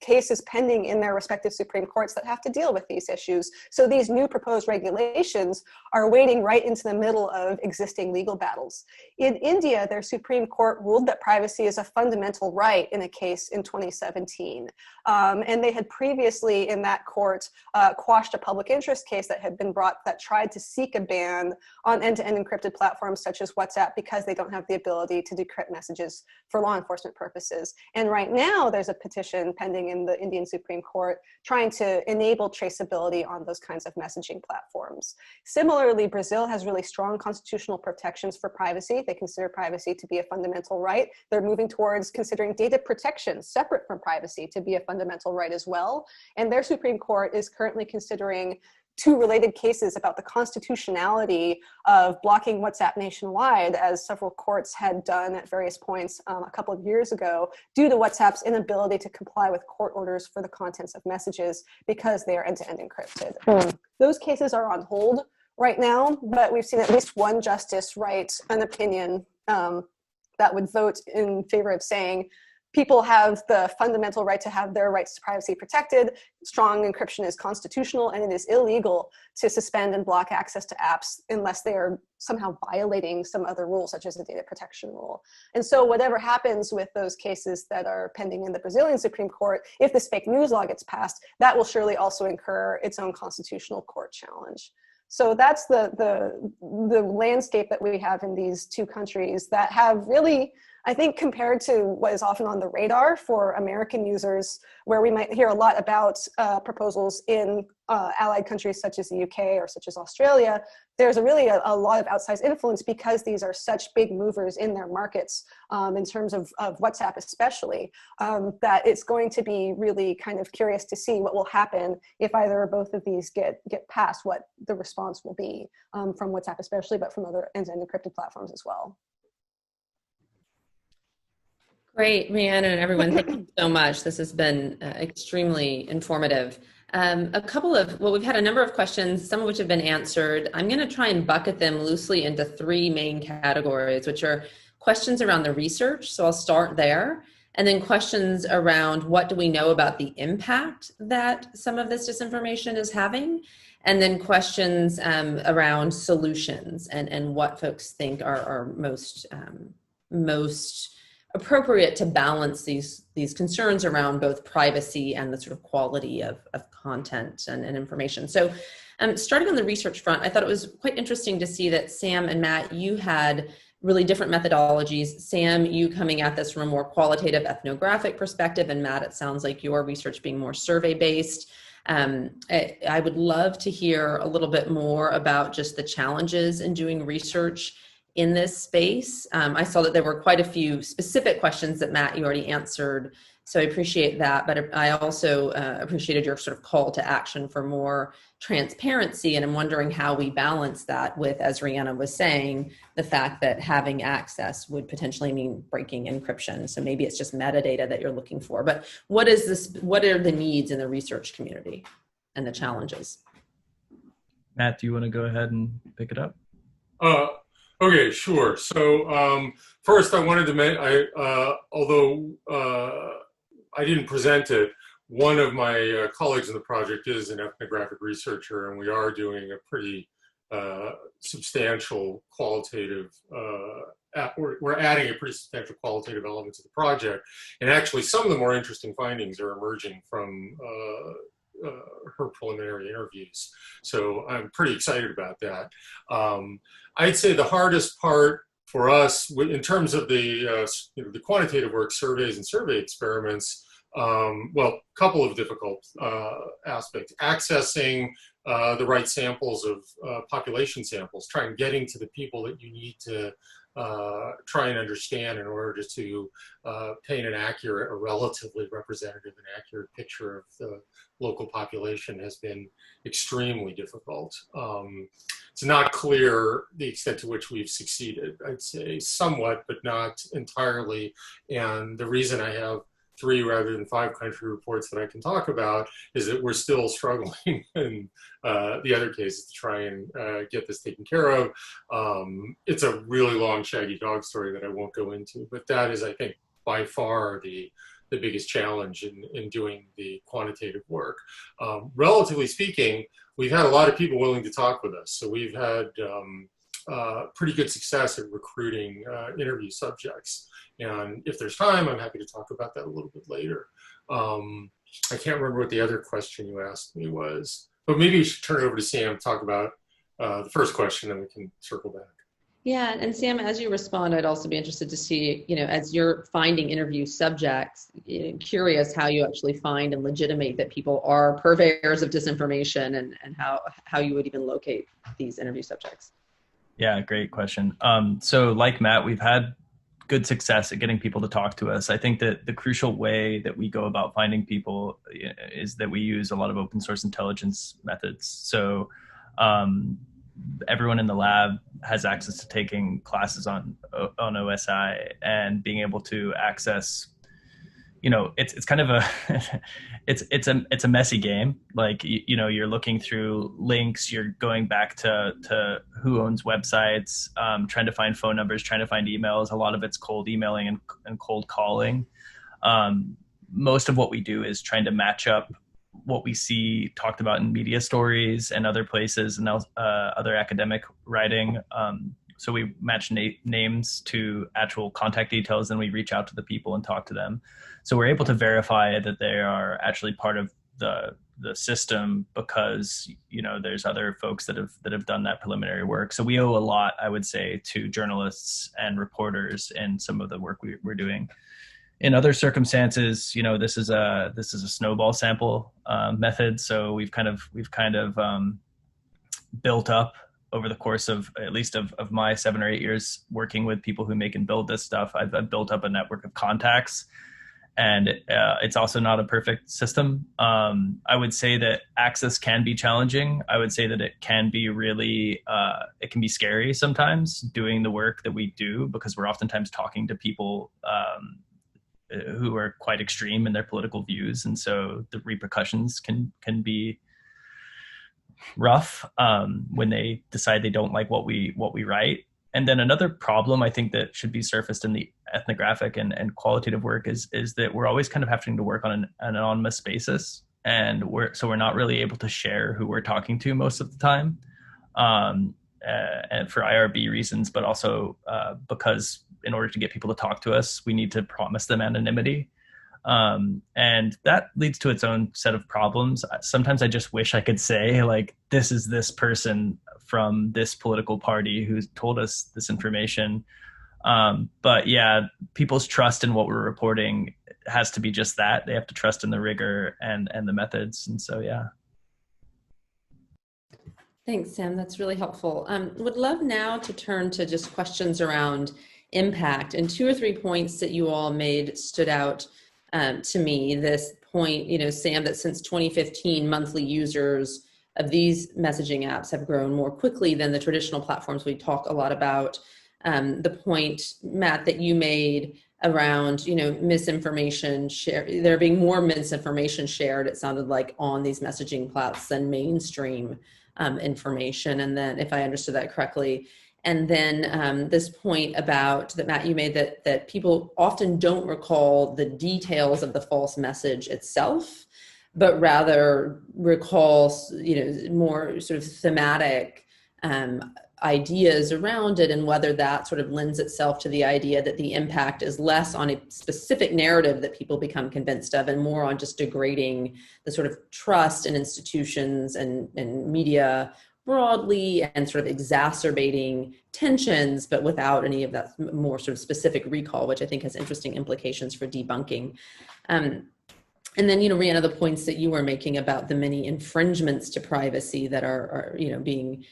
cases pending in their respective Supreme Courts that have to deal with these issues. So these new proposed regulations are wading right into the middle of existing legal battles. In India, their Supreme Court ruled that privacy is a fundamental right in a case in 2017. And they had previously in that court quashed a public interest case that had been brought that tried to seek a ban on end-to-end encrypted platforms such as WhatsApp because they don't have the ability to decrypt messages for law enforcement purposes. And right now there's a petition pending in the Indian Supreme Court trying to enable traceability on those kinds of messaging platforms. Similarly, Brazil has really strong constitutional protections for privacy. They consider privacy to be a fundamental right. They're moving towards considering data protection separate from privacy to be a fundamental right as well. And their Supreme Court is currently considering two related cases about the constitutionality of blocking WhatsApp nationwide, as several courts had done at various points a couple of years ago, due to WhatsApp's inability to comply with court orders for the contents of messages because they are end-to-end encrypted. Those cases are on hold right now, but we've seen at least one justice write an opinion that would vote in favor of saying, people have the fundamental right to have their rights to privacy protected. Strong encryption is constitutional, and it is illegal to suspend and block access to apps unless they are somehow violating some other rule, such as a data protection rule. And so whatever happens with those cases that are pending in the Brazilian Supreme Court, if this fake news law gets passed, that will surely also incur its own constitutional court challenge. So that's the landscape that we have in these two countries that have really, I think, compared to what is often on the radar for American users, where we might hear a lot about proposals in allied countries such as the UK or such as Australia, there's really a lot of outsized influence because these are such big movers in their markets in terms of WhatsApp especially, that it's going to be really kind of curious to see what will happen if either or both of these get passed, what the response will be from WhatsApp especially, but from other end-to-end encrypted platforms as well. Great, Rhiannon and everyone, thank you so much. This has been extremely informative. We've had a number of questions, some of which have been answered. I'm going to try and bucket them loosely into three main categories, which are questions around the research. So I'll start there. And then questions around what do we know about the impact that some of this disinformation is having? And then questions around solutions and what folks think are most appropriate to balance these concerns around both privacy and the sort of quality of content and information. So starting on the research front, I thought it was quite interesting to see that Sam and Matt, you had really different methodologies. Sam, you coming at this from a more qualitative ethnographic perspective, and Matt, it sounds like your research being more survey-based. I would love to hear a little bit more about just the challenges in doing research in this space. I saw that there were quite a few specific questions that Matt, you already answered, so I appreciate that, but I also appreciated your sort of call to action for more transparency, and I'm wondering how we balance that with, as Rhiannon was saying, the fact that having access would potentially mean breaking encryption, so maybe it's just metadata that you're looking for, but what are the needs in the research community and the challenges? Matt, do you want to go ahead and pick it up? Okay, sure. So first I wanted to mention, although I didn't present it, one of my colleagues in the project is an ethnographic researcher, and we are doing a pretty substantial qualitative, we're adding a pretty substantial qualitative element to the project. And actually, some of the more interesting findings are emerging from her preliminary interviews. So I'm pretty excited about that. I'd say the hardest part for us, in terms of the the quantitative work, surveys and survey experiments, well, a couple of difficult aspects. Accessing the right samples of population samples, getting to the people that you need to try and understand in order to paint an accurate, or relatively representative and accurate picture of the local population has been extremely difficult. It's not clear the extent to which we've succeeded. I'd say somewhat, but not entirely. And the reason I have 3 rather than 5 country reports that I can talk about is that we're still struggling in the other cases to try and get this taken care of. It's a really long shaggy dog story that I won't go into, but that is, I think, by far the biggest challenge in doing the quantitative work. Relatively speaking, we've had a lot of people willing to talk with us. So we've had pretty good success at recruiting interview subjects. And if there's time, I'm happy to talk about that a little bit later. I can't remember what the other question you asked me was, but maybe you should turn it over to Sam to talk about the first question, and we can circle back. Yeah, and Sam, as you respond, I'd also be interested to see, as you're finding interview subjects, curious how you actually find and legitimate that people are purveyors of disinformation, and how you would even locate these interview subjects. Yeah, great question. So like Matt, we've had good success at getting people to talk to us. I think that the crucial way that we go about finding people is that we use a lot of open source intelligence methods. So everyone in the lab has access to taking classes on OSI and being able to access, it's kind of it's a messy game. Like, you're looking through links, you're going back to who owns websites, trying to find phone numbers, trying to find emails. A lot of it's cold emailing and cold calling. Most of what we do is trying to match up what we see talked about in media stories and other places and other academic writing. So we match names to actual contact details, and we reach out to the people and talk to them. So we're able to verify that they are actually part of the system because, there's other folks that have done that preliminary work. So we owe a lot, I would say, to journalists and reporters in some of the work we're doing. In other circumstances, this is a snowball sample method. So we've kind of built up over the course of at least of my 7 or 8 years working with people who make and build this stuff. I've built up a network of contacts, and it's also not a perfect system. I would say that access can be challenging. I would say that it can be really, it can be scary sometimes doing the work that we do, because we're oftentimes talking to people who are quite extreme in their political views. And so the repercussions can be rough when they decide they don't like what we write. And then another problem I think that should be surfaced in the ethnographic and qualitative work is that we're always kind of having to work on an anonymous basis. And we're not really able to share who we're talking to most of the time. And for IRB reasons, but also because in order to get people to talk to us, we need to promise them anonymity. And that leads to its own set of problems. Sometimes I just wish I could say, like, this is this person from this political party who's told us this information. But yeah, people's trust in what we're reporting has to be just that. They have to trust in the rigor and the methods. And so, yeah. Thanks, Sam. That's really helpful. Would love now to turn to just questions around impact, and 2 or 3 points that you all made stood out to me. This point, Sam, that since 2015, monthly users of these messaging apps have grown more quickly than the traditional platforms we talk a lot about. The point, Matt, that you made around, misinformation share, there being more misinformation shared, it sounded like, on these messaging platforms than mainstream information. And then, if I understood that correctly, And then this point about that, Matt, you made that people often don't recall the details of the false message itself, but rather recall, more sort of thematic ideas around it, and whether that sort of lends itself to the idea that the impact is less on a specific narrative that people become convinced of and more on just degrading the sort of trust in institutions and media broadly, and sort of exacerbating tensions, but without any of that more sort of specific recall, which I think has interesting implications for debunking. And then, Rhianna, the points that you were making about the many infringements to privacy that are being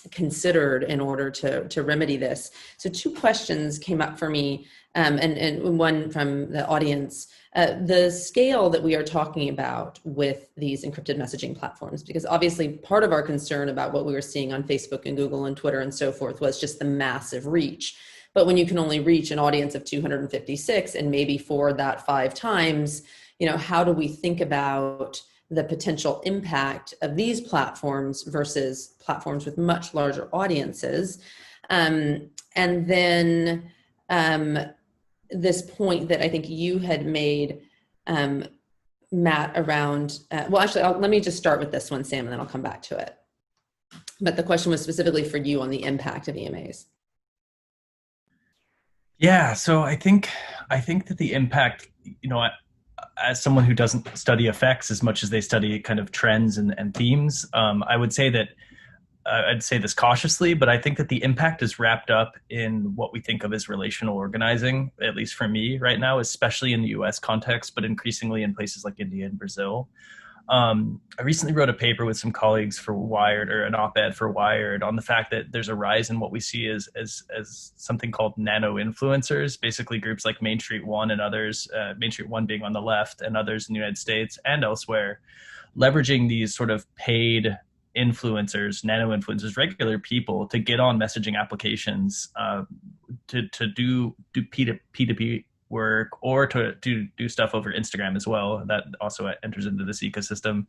considered in order to remedy this. So 2 questions came up for me, and one from the audience. The scale that we are talking about with these encrypted messaging platforms, because obviously part of our concern about what we were seeing on Facebook and Google and Twitter and so forth was just the massive reach. But when you can only reach an audience of 256 and maybe forward that 5 times, how do we think about the potential impact of these platforms versus platforms with much larger audiences? And then this point that I think you had made, Matt, around, let me just start with this one, Sam, and then I'll come back to it. But the question was specifically for you on the impact of EMAs. Yeah, so I think that the impact, as someone who doesn't study effects as much as they study kind of trends and themes, I would say that I'd say this cautiously, but I think that the impact is wrapped up in what we think of as relational organizing, at least for me right now, especially in the US context, but increasingly in places like India and Brazil. I recently wrote a paper with some colleagues for Wired, or an op-ed for Wired, on the fact that there's a rise in what we see as something called nano influencers, basically groups like Main Street One and others, Main Street One being on the left and others in the United States and elsewhere, leveraging these sort of paid influencers, nano influencers, regular people to get on messaging applications, to do P2P work, or to do stuff over Instagram as well. That also enters into this ecosystem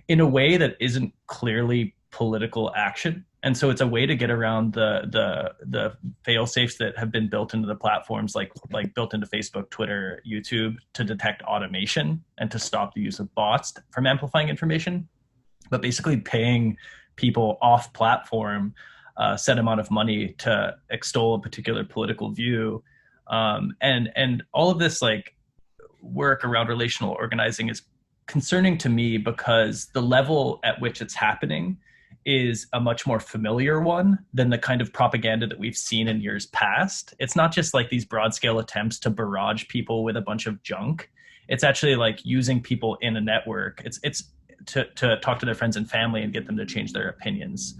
in a way that isn't clearly political action. And so it's a way to get around the fail safes that have been built into the platforms, like built into Facebook, Twitter, YouTube, to detect automation and to stop the use of bots from amplifying information. But basically paying people off platform a set amount of money to extol a particular political view. And all of this work around relational organizing is concerning to me, because the level at which it's happening is a much more familiar one than the kind of propaganda that we've seen in years past. It's not just like these broad scale attempts to barrage people with a bunch of junk. It's actually like using people in a network. It's to talk to their friends and family and get them to change their opinions.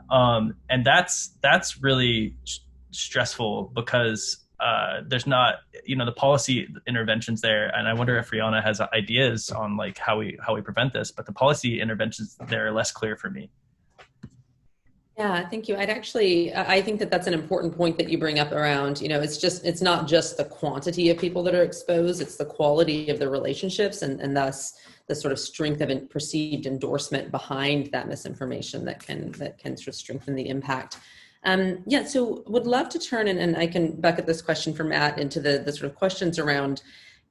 And that's really stressful, because there's not, the policy interventions there. And I wonder if Rhianna has ideas on how we prevent this, but the policy interventions there are less clear for me. Yeah, thank you. I think that that's an important point that you bring up around, it's not just the quantity of people that are exposed, it's the quality of the relationships, and thus the sort of strength of perceived endorsement behind that misinformation that can sort of strengthen the impact. So would love to turn, and I can bucket this question for Matt into the sort of questions around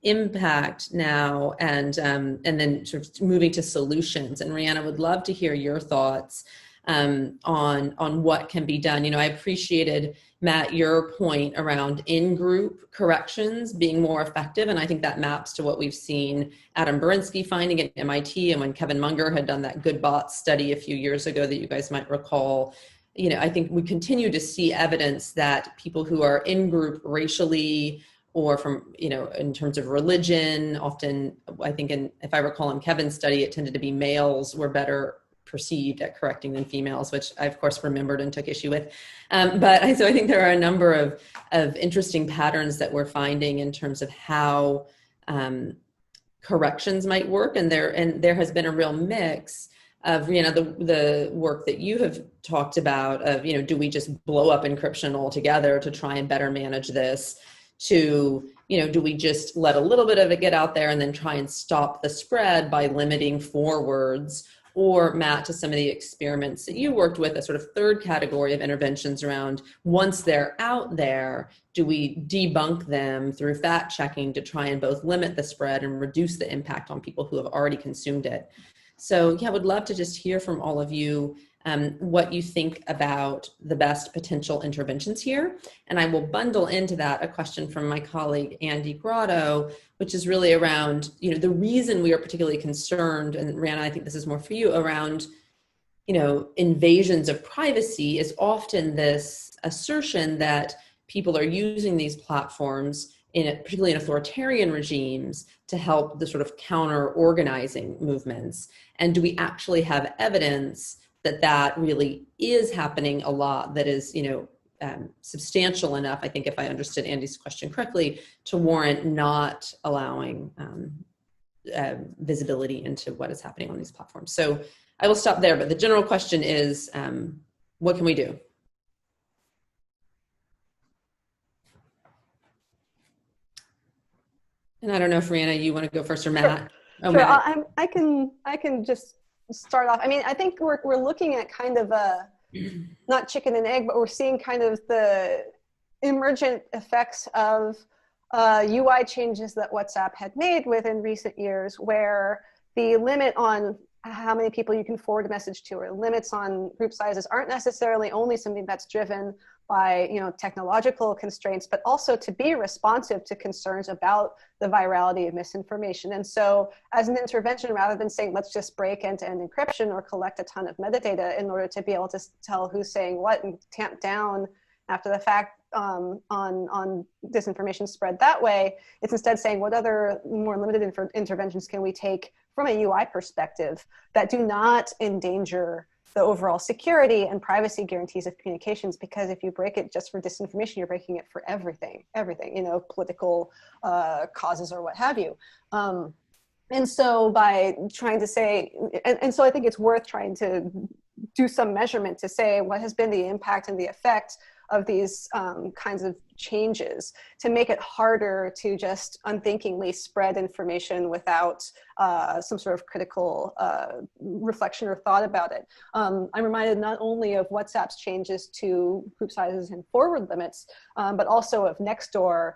impact now, and then sort of moving to solutions. And Rhianna, would love to hear your thoughts on what can be done. I appreciated, Matt, your point around in-group corrections being more effective, and I think that maps to what we've seen Adam Berinsky finding at MIT, and when Kevin Munger had done that Good Bots study a few years ago that you guys might recall. I think we continue to see evidence that people who are in-group racially or from, in terms of religion, often, I think, if I recall in Kevin's study, it tended to be males were better perceived at correcting than females, which I of course remembered and took issue with. So I think there are a number of interesting patterns that we're finding in terms of how corrections might work. And there has been a real mix of, the work that you have talked about of, do we just blow up encryption altogether to try and better manage this, to, do we just let a little bit of it get out there and then try and stop the spread by limiting forwards? or Matt, to some of the experiments that you worked with, a sort of third category of interventions around once they're out there, do we debunk them through fact checking to try and both limit the spread and reduce the impact on people who have already consumed it? So yeah, I would love to just hear from all of you what you think about the best potential interventions here. And I will bundle into that a question from my colleague, Andy Grotto, which is really around, the reason we are particularly concerned, and Rhianna, I think this is more for you, around, invasions of privacy is often this assertion that people are using these platforms particularly in authoritarian regimes to help the sort of counter-organizing movements. And do we actually have evidence that really is happening a lot, that is, substantial enough, I think if I understood Andy's question correctly, to warrant not allowing visibility into what is happening on these platforms? So I will stop there, but the general question is, what can we do? And I don't know if Rhianna, you want to go first, or Matt? Sure. Oh, Sure. Matt. I can just start off. I mean, I think we're looking at kind of a, not chicken and egg, but we're seeing kind of the emergent effects of UI changes that WhatsApp had made within recent years, where the limit on how many people you can forward a message to, or limits on group sizes, aren't necessarily only something that's driven by technological constraints, but also to be responsive to concerns about the virality of misinformation. And so as an intervention, rather than saying, let's just break end-to-end encryption or collect a ton of metadata in order to be able to tell who's saying what and tamp down after the fact on disinformation spread that way, it's instead saying, what other more limited interventions can we take from a UI perspective that do not endanger the overall security and privacy guarantees of communications? Because if you break it just for disinformation, you're breaking it for everything, political causes or what have you. And so by trying to say, and so I think it's worth trying to do some measurement to say what has been the impact and the effect of these kinds of changes, to make it harder to just unthinkingly spread information without some sort of critical reflection or thought about it. I'm reminded not only of WhatsApp's changes to group sizes and forward limits, but also of Nextdoor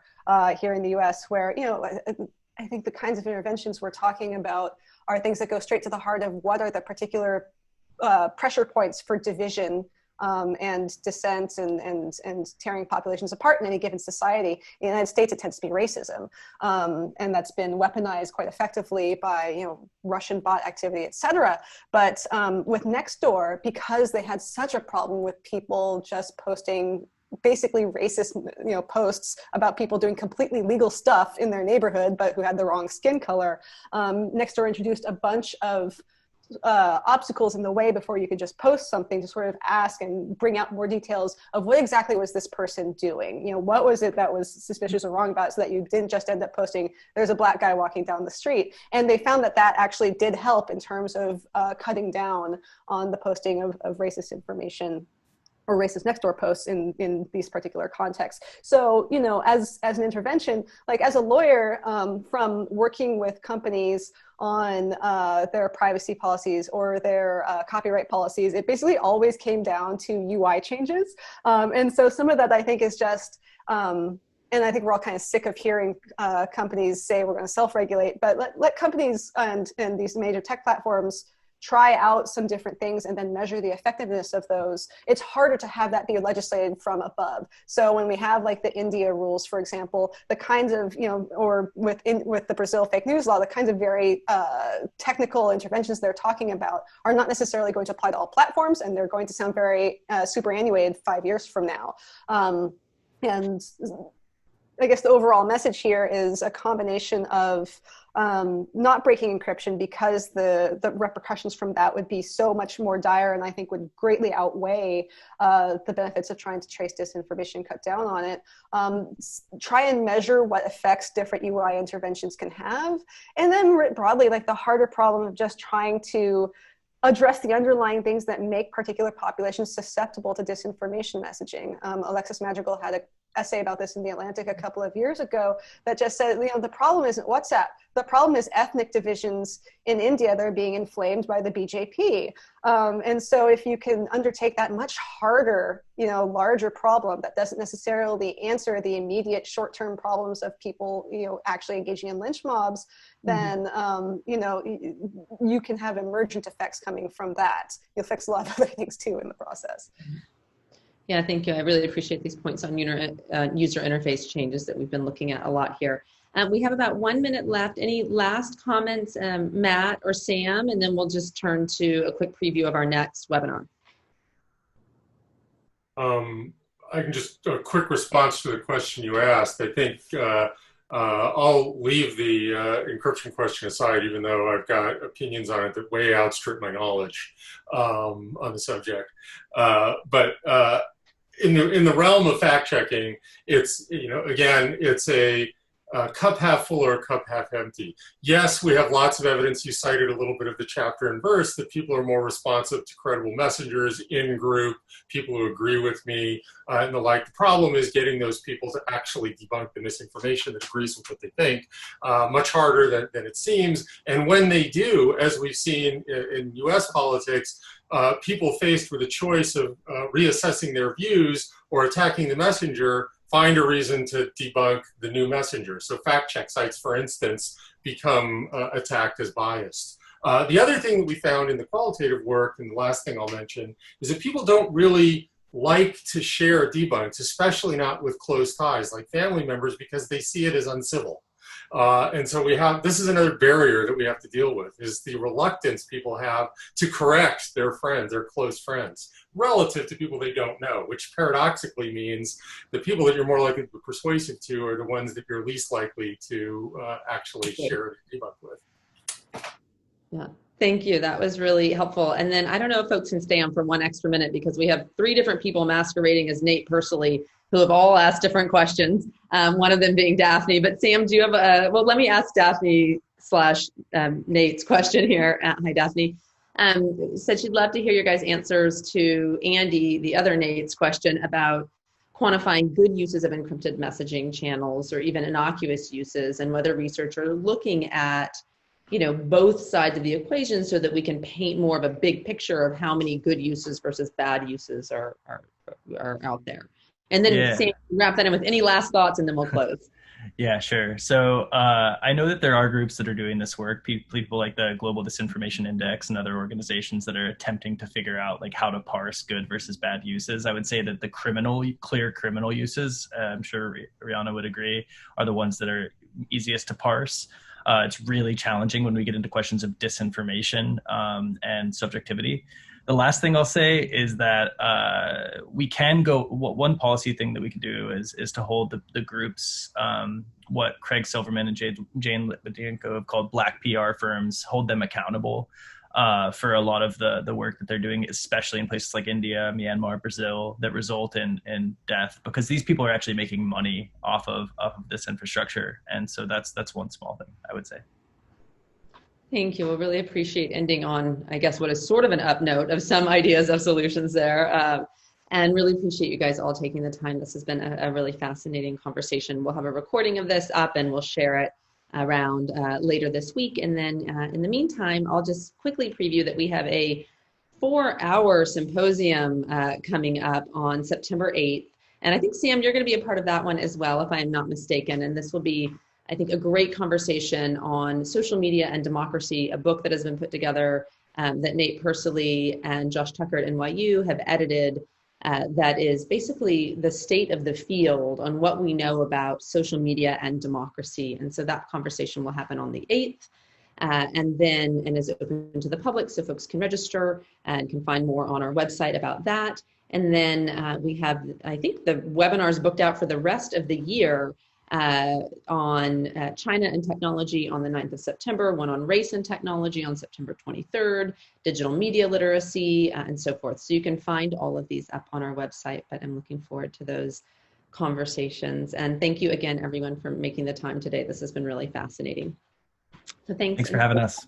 here in the US, where, I think the kinds of interventions we're talking about are things that go straight to the heart of what are the particular pressure points for division and dissent and tearing populations apart in any given society. In the United States, it tends to be racism. And that's been weaponized quite effectively by Russian bot activity, et cetera. But with Nextdoor, because they had such a problem with people just posting basically racist posts about people doing completely legal stuff in their neighborhood, but who had the wrong skin color, Nextdoor introduced a bunch of obstacles in the way before you could just post something, to sort of ask and bring out more details of what exactly was this person doing. What was it that was suspicious or wrong about it, so that you didn't just end up posting, there's a black guy walking down the street. And they found that actually did help in terms of cutting down on the posting of racist information or racist Nextdoor posts in these particular contexts. So, as an intervention, like as a lawyer, from working with companies on their privacy policies or their copyright policies, it basically always came down to UI changes. And so some of that, I think, is just, and I think we're all kind of sick of hearing companies say we're going to self-regulate, but let companies and these major tech platforms try out some different things and then measure the effectiveness of those. It's harder to have that be legislated from above. So when we have like the India rules, for example, the kinds of, or with the Brazil fake news law, the kinds of very technical interventions they're talking about are not necessarily going to apply to all platforms, and they're going to sound very superannuated 5 years from now. And I guess the overall message here is a combination of not breaking encryption, because the repercussions from that would be so much more dire, and I think would greatly outweigh the benefits of trying to trace disinformation, cut down on it. Try and measure what effects different UI interventions can have. And then broadly, like the harder problem of just trying to address the underlying things that make particular populations susceptible to disinformation messaging. Alexis Madrigal had essay about this in The Atlantic a couple of years ago that just said, the problem isn't WhatsApp. The problem is ethnic divisions in India that are being inflamed by the BJP. And so if you can undertake that much harder, larger problem that doesn't necessarily answer the immediate short-term problems of people, actually engaging in lynch mobs, then, you can have emergent effects coming from that. You'll fix a lot of other things too in the process. Yeah, thank you. I really appreciate these points on user interface changes that we've been looking at a lot here. We have about 1 minute left. Any last comments, Matt or Sam, and then we'll just turn to a quick preview of our next webinar. I can just a quick response to the question you asked. I think I'll leave the encryption question aside, even though I've got opinions on it that way outstrip my knowledge on the subject. But in the realm of fact checking, it's again, it's a cup half full or cup half empty. Yes, we have lots of evidence. You cited a little bit of the chapter and verse that people are more responsive to credible messengers in group, people who agree with me, and the like. The problem is getting those people to actually debunk the misinformation that agrees with what they think. Much harder than it seems. And when they do, as we've seen in US politics, people faced with a choice of reassessing their views or attacking the messenger find a reason to debunk the new messenger. So fact check sites, for instance, become attacked as biased. The other thing that we found in the qualitative work, and the last thing I'll mention, is that people don't really like to share debunks, especially not with close ties like family members, because they see it as uncivil. And so this is another barrier that we have to deal with, is the reluctance people have to correct their friends, their close friends, relative to people they don't know, which paradoxically means the people that you're more likely to be persuasive to are the ones that you're least likely to actually share a debunk with. Yeah, thank you. That was really helpful. And then I don't know if folks can stay on for 1 extra minute, because we have 3 different people masquerading as Nate Persily who have all asked different questions, one of them being Daphne. But Sam, do you have well, let me ask Daphne / Nate's question here. Hi, Daphne. Said she'd love to hear your guys' answers to Andy, the other Nate's question about quantifying good uses of encrypted messaging channels or even innocuous uses, and whether researchers are looking at both sides of the equation so that we can paint more of a big picture of how many good uses versus bad uses are out there. And then Sam, wrap that in with any last thoughts, and then we'll close. Yeah, sure. So I know that there are groups that are doing this work, people like the Global Disinformation Index and other organizations that are attempting to figure out like how to parse good versus bad uses. I would say that the clear criminal uses, I'm sure Rihanna would agree, are the ones that are easiest to parse. It's really challenging when we get into questions of disinformation and subjectivity. The last thing I'll say is that we can go, one policy thing that we can do is to hold the groups, what Craig Silverman and Jane Litvinenko have called black PR firms, hold them accountable for a lot of the work that they're doing, especially in places like India, Myanmar, Brazil, that result in death, because these people are actually making money off of this infrastructure. And so that's one small thing I would say. Thank you. We'll really appreciate ending on, I guess, what is sort of an up note of some ideas of solutions there. And really appreciate you guys all taking the time. This has been a really fascinating conversation. We'll have a recording of this up and we'll share it around later this week. And then in the meantime, I'll just quickly preview that we have a 4-hour symposium coming up on September 8th. And I think, Sam, you're going to be a part of that one as well, if I am not mistaken. And this will be, I think, a great conversation on social media and democracy, a book that has been put together that Nate Persily and Josh Tucker at NYU have edited, that is basically the state of the field on what we know about social media and democracy. And so that conversation will happen on the 8th and is open to the public, so folks can register and can find more on our website about that. And then we have, I think, the webinars booked out for the rest of the year on China and technology on the 9th of September, one on race and technology on September 23rd, digital media literacy, and so forth. So you can find all of these up on our website, but I'm looking forward to those conversations. And thank you again, everyone, for making the time today. This has been really fascinating. So thanks for having us.